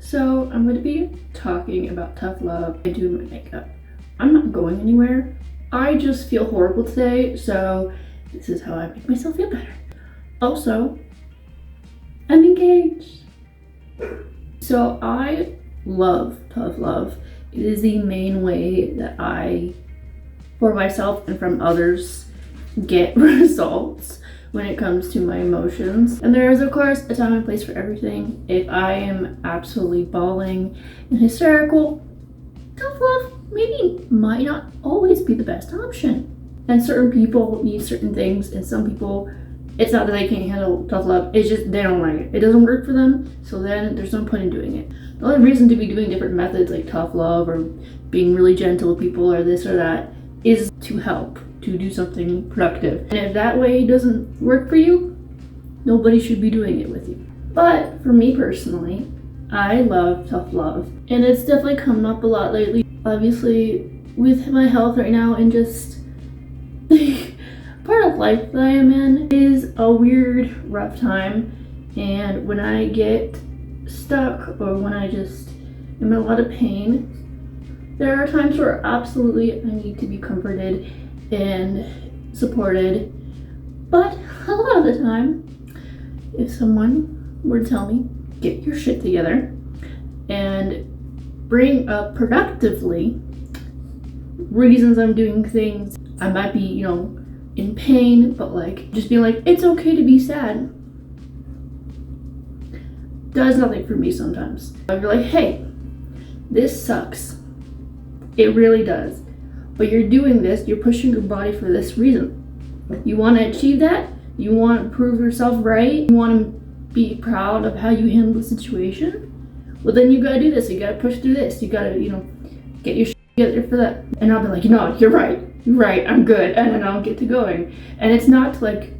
So I'm going to be talking about tough love. I do my makeup. I'm not going anywhere. I just feel horrible today, so this is how I make myself feel better. Also, I'm engaged. So I love tough love. It is the main way that I, for myself and from others, get results when it comes to my emotions. And there is, of course, a time and place for everything. If I am absolutely bawling and hysterical, tough love maybe might not always be the best option. And certain people need certain things, and some people, it's not that they can't handle tough love, it's just they don't like it. It doesn't work for them, so then there's no point in doing it. The only reason to be doing different methods like tough love or being really gentle with people or this or that is to help, to do something productive. And if that way doesn't work for you, nobody should be doing it with you. But for me personally, I love tough love. And it's definitely come up a lot lately. Obviously, with my health right now and just the part of life that I am in is a weird, rough time. And when I get stuck or when I just am in a lot of pain, there are times where absolutely I need to be comforted and supported. But a lot of the time, if someone were to tell me, get your shit together and bring up productively reasons I'm doing things, I might be, in pain, but like just being like, it's okay to be sad, does nothing for me sometimes. I'd be like, hey, this sucks. It really does. But you're doing this, you're pushing your body for this reason. You want to achieve that? You want to prove yourself right? You want to be proud of how you handle the situation? Well, then you gotta do this. You gotta push through this. You gotta, get your shit together for that. And I'll be like, you're right, I'm good. And then I'll get to going. And it's not to like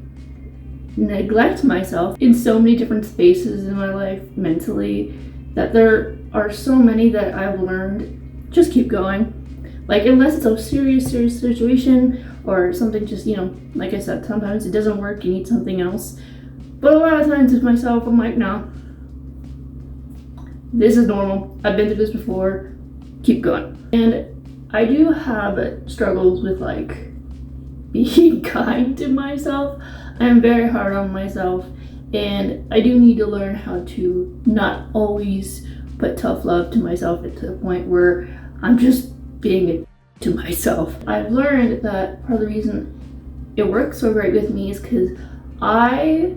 neglect myself in so many different spaces in my life mentally that there are so many that I've learned just keep going. Like, unless it's a serious situation or something just, like I said, sometimes it doesn't work, you need something else. But a lot of times with myself, I'm like, no, this is normal. I've been through this before, keep going. And I do have struggles with like being kind to myself. I am very hard on myself, and I do need to learn how to not always put tough love to myself to the point where I'm just being a to myself. I've learned that part of the reason it works so great with me is because I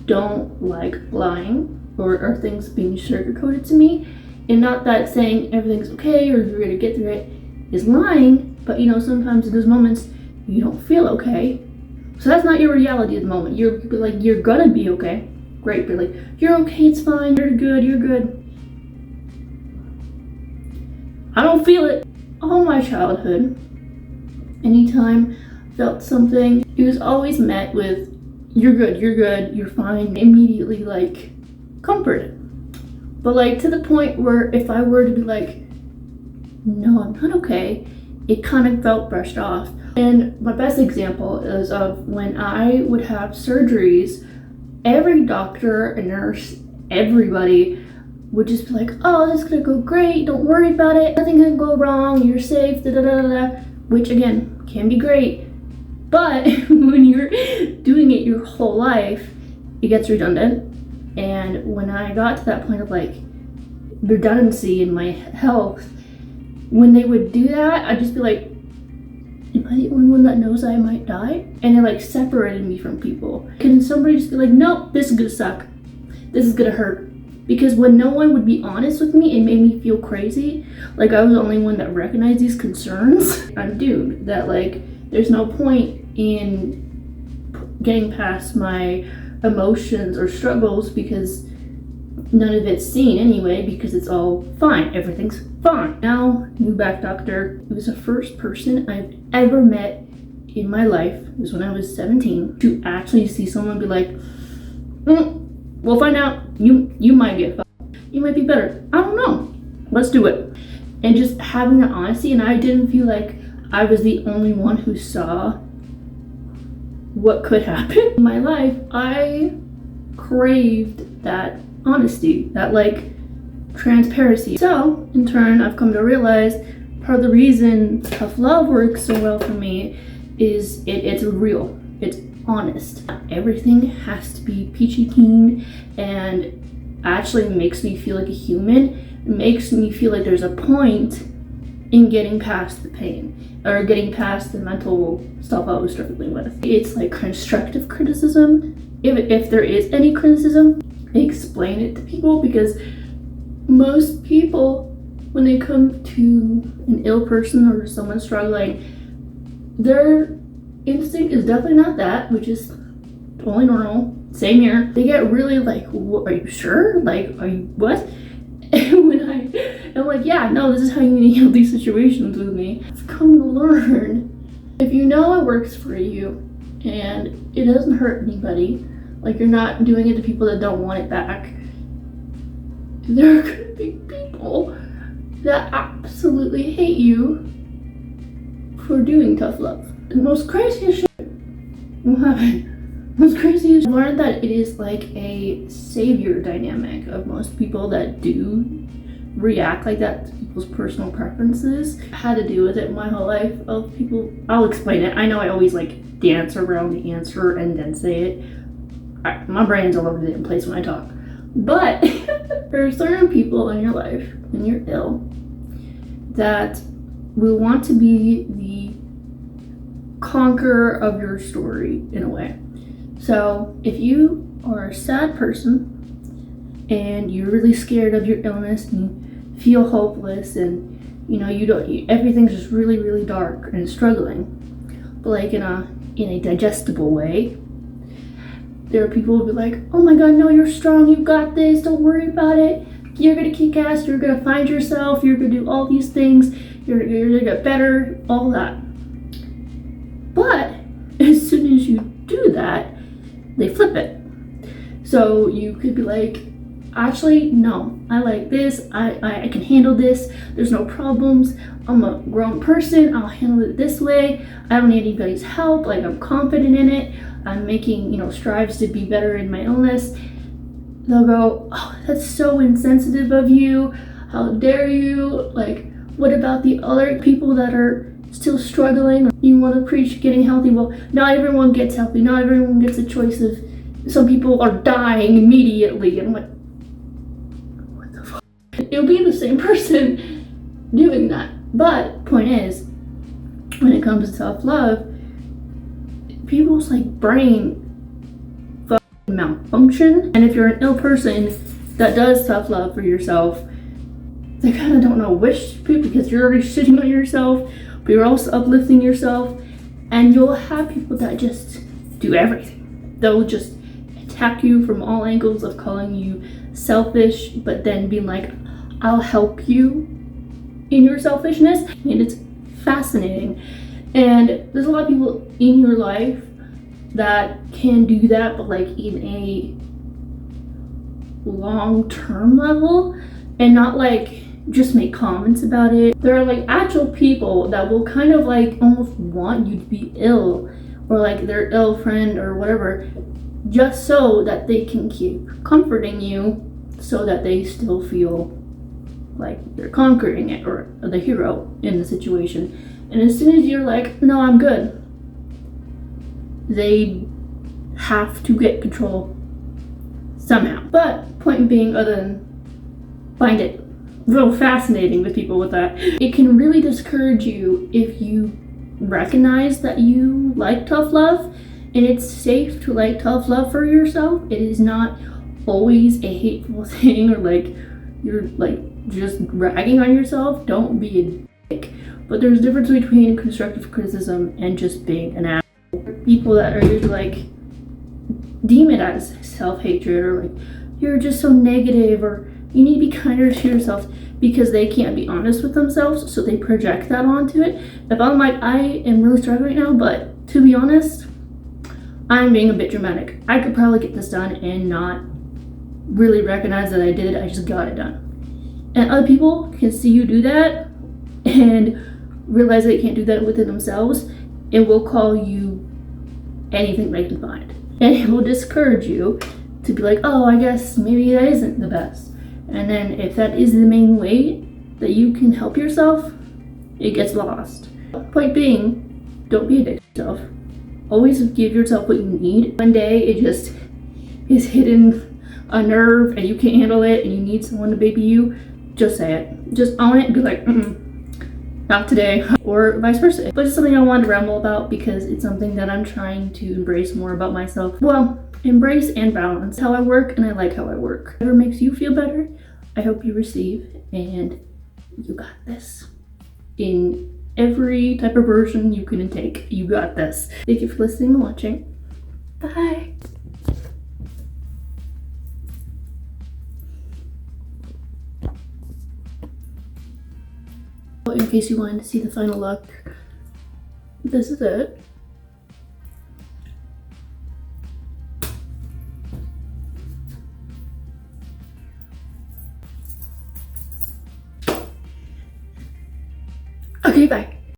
don't like lying or things being sugarcoated to me. And not that saying everything's okay or you're gonna get through it is lying, but sometimes in those moments you don't feel okay. So that's not your reality at the moment. You're like, you're gonna be okay. Great, but like, you're okay, it's fine, you're good. I don't feel it. All my childhood, anytime I felt something, it was always met with, you're good, you're fine. Immediately like comforted. But like to the point where if I were to be like, no, I'm not okay, it kind of felt brushed off. And my best example is of when I would have surgeries, every doctor, a nurse, everybody would just be like, oh, this is gonna go great, don't worry about it, nothing can go wrong, you're safe, which again, can be great. But when you're doing it your whole life, it gets redundant. And when I got to that point of like redundancy in my health, when they would do that, I'd just be like, am I the only one that knows I might die? And it like separated me from people. Can somebody just be like, nope, this is gonna suck, this is gonna hurt? Because when no one would be honest with me, it made me feel crazy. Like I was the only one that recognized these concerns. I'm doomed. That like, there's no point in getting past my emotions or struggles because none of it's seen anyway, because it's all fine. Everything's fine. Now, new back doctor. It was the first person I've ever met in my life, it was when I was 17, to actually see someone be like, we'll find out. You might get fucked. You might be better. I don't know. Let's do it. And just having that honesty, and I didn't feel like I was the only one who saw what could happen in my life. I craved that honesty, that like transparency. So, in turn, I've come to realize part of the reason tough love works so well for me is it's real, it's honest. Everything has to be peachy keen and actually makes me feel like a human. It makes me feel like there's a point in getting past the pain or getting past the mental stuff I was struggling with. It's like constructive criticism. If there is any criticism, explain it to people, because most people, when they come to an ill person or someone struggling, their instinct is definitely not that, which is totally normal. Same here. They get really like, are you sure? Like, are you what? And when I'm like, yeah, no, this is how you need to handle these situations with me. I've come to learn, if you know it works for you and it doesn't hurt anybody, like you're not doing it to people that don't want it back, there are gonna be people that absolutely hate you for doing tough love. The most craziest shit will happen. Most craziest. I learned that it is like a savior dynamic of most people that do react like that to people's personal preferences. I had to deal with it my whole life of people. I'll explain it. I know I always like dance around the answer and then say it. My brain's all over the damn place when I talk. But there are certain people in your life when you're ill that will want to be the conqueror of your story in a way. So if you are a sad person and you're really scared of your illness and you feel hopeless and everything's just really, really dark and struggling, but like in a digestible way, there are people who will be like, oh my god, no, you're strong, you've got this, don't worry about it, you're gonna kick ass, you're gonna find yourself, you're gonna do all these things, you're gonna get better, all that. But as soon as you do that, they flip it. So you could be like, actually, no, I like this, I can handle this, there's no problems, I'm a grown person, I'll handle it this way, I don't need anybody's help, like I'm confident in it, I'm making, strives to be better in my illness. They'll go, oh, that's so insensitive of you, how dare you, like, what about the other people that are still struggling? You want to preach getting healthy? Well, not everyone gets healthy, not everyone gets a choice of, some people are dying immediately, and I'm like, what the fuck? It'll be the same person doing that. But point is, when it comes to self-love, people's like brain malfunction, and if you're an ill person that does self-love for yourself, they kind of don't know which to pick, because you're already shitting on yourself, but you're also uplifting yourself, and you'll have people that just do everything. They'll just attack you from all angles of calling you selfish, but then being like, I'll help you in your selfishness, and it's fascinating. And there's a lot of people in your life that can do that, but like in a long-term level, and not like just make comments about it. There are like actual people that will kind of like almost want you to be ill, or like their ill friend or whatever, just so that they can keep comforting you, so that they still feel like they're conquering it or the hero in the situation. And as soon as you're like, no, I'm good, they have to get control somehow. But point being, other than find it real fascinating with people with that, it can really discourage you if you recognize that you like tough love, and it's safe to like tough love for yourself. It is not always a hateful thing, or like you're like just ragging on yourself. Don't be a dick. But there's a difference between constructive criticism and just being an asshole. People that are usually like deem it as self-hatred, or like you're just so negative, or you need to be kinder to yourself, because they can't be honest with themselves, so they project that onto it. If I'm like, I am really struggling right now, but to be honest, I'm being a bit dramatic, I could probably get this done, and not really recognize that I did it, I just got it done. And other people can see you do that and realize they can't do that within themselves, and will call you anything they can find. And it will discourage you to be like, oh, I guess maybe that isn't the best. And then if that is the main way that you can help yourself, it gets lost. Point being, don't be addicted to yourself. Always give yourself what you need. One day it just is hitting a nerve and you can't handle it and you need someone to baby you, just say it. Just own it and be like, not today, or vice versa. But it's something I wanted to ramble about because it's something that I'm trying to embrace more about myself. Well, embrace and balance how I work, and I like how I work. Whatever makes you feel better, I hope you receive, and you got this. In every type of version you can take, you got this. Thank you for listening and watching. Bye. In case you wanted to see the final look, this is it. Okay, bye.